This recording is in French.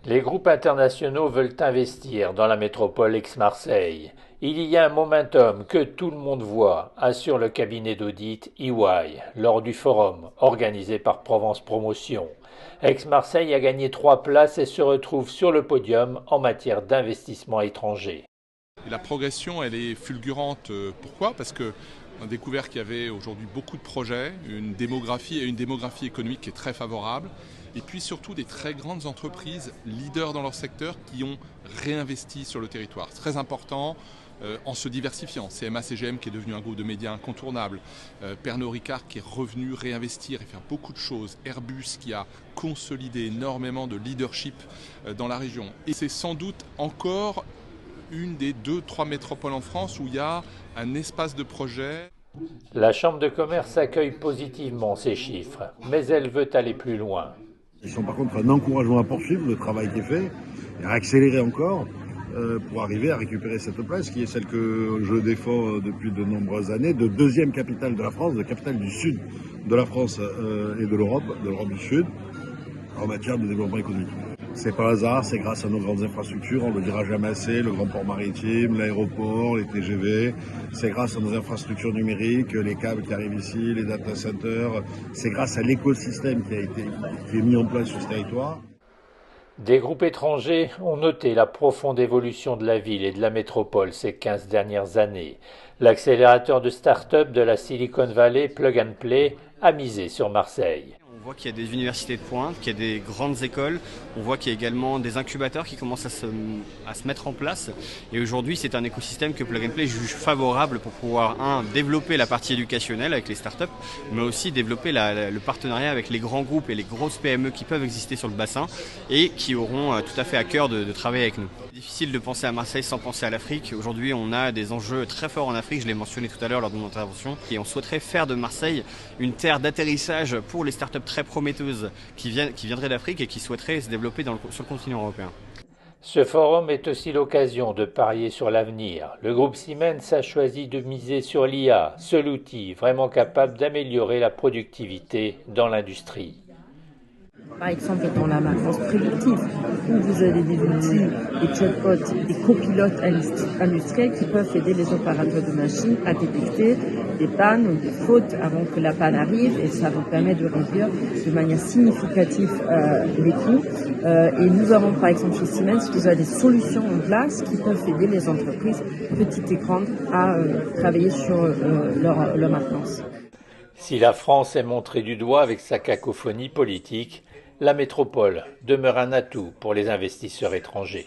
Les groupes internationaux veulent investir dans la métropole Aix-Marseille. Il y a un momentum que tout le monde voit, assure le cabinet d'audit EY lors du forum organisé par Provence Promotion. Aix-Marseille a gagné 3 places et se retrouve sur le podium en matière d'investissement étranger. Et la progression, elle est fulgurante. Pourquoi? Parce que on a découvert qu'il y avait aujourd'hui beaucoup de projets, une démographie économique qui est très favorable, et puis surtout des très grandes entreprises leaders dans leur secteur qui ont réinvesti sur le territoire. C'est très important en se diversifiant. CMA-CGM qui est devenu un groupe de médias incontournable, Pernod Ricard qui est revenu réinvestir et faire beaucoup de choses, Airbus qui a consolidé énormément de leadership dans la région. Et c'est sans doute encore une des 2-3 métropoles en France où il y a un espace de projet. La Chambre de commerce accueille positivement ces chiffres, mais elle veut aller plus loin. Ils sont par contre un encouragement à poursuivre le travail qui est fait et à accélérer encore pour arriver à récupérer cette place qui est celle que je défends depuis de nombreuses années, de deuxième capitale de la France, de capitale du sud de la France et de l'Europe du Sud, en matière de développement économique. C'est pas hasard, c'est grâce à nos grandes infrastructures, on le dira jamais assez, le grand port maritime, l'aéroport, les TGV, c'est grâce à nos infrastructures numériques, les câbles qui arrivent ici, les data centers, c'est grâce à l'écosystème qui est mis en place sur ce territoire. Des groupes étrangers ont noté la profonde évolution de la ville et de la métropole ces 15 dernières années. L'accélérateur de start-up de la Silicon Valley, Plug and Play, a misé sur Marseille. On voit qu'il y a des universités de pointe, qu'il y a des grandes écoles, on voit qu'il y a également des incubateurs qui commencent à se mettre en place. Et aujourd'hui, c'est un écosystème que Plug and Play juge favorable pour pouvoir, développer la partie éducationnelle avec les startups, mais aussi développer le partenariat avec les grands groupes et les grosses PME qui peuvent exister sur le bassin et qui auront tout à fait à cœur de travailler avec nous. C'est difficile de penser à Marseille sans penser à l'Afrique. Aujourd'hui, on a des enjeux très forts en Afrique, je l'ai mentionné tout à l'heure lors de mon intervention, et on souhaiterait faire de Marseille une terre d'atterrissage pour les startups très prometteuses qui viendraient d'Afrique et qui souhaiteraient se développer sur le continent européen. Ce forum est aussi l'occasion de parier sur l'avenir. Le groupe Siemens a choisi de miser sur l'IA, seul outil vraiment capable d'améliorer la productivité dans l'industrie. Par exemple, dans la maintenance prédictive, où vous avez des outils, des chatbots, des copilotes industriels qui peuvent aider les opérateurs de machines à détecter des pannes ou des fautes avant que la panne arrive, et ça vous permet de réduire de manière significative les coûts. Et nous avons par exemple chez Siemens déjà des solutions en place qui peuvent aider les entreprises, petites et grandes, à travailler sur leur maintenance. Si la France est montrée du doigt avec sa cacophonie politique, la métropole demeure un atout pour les investisseurs étrangers.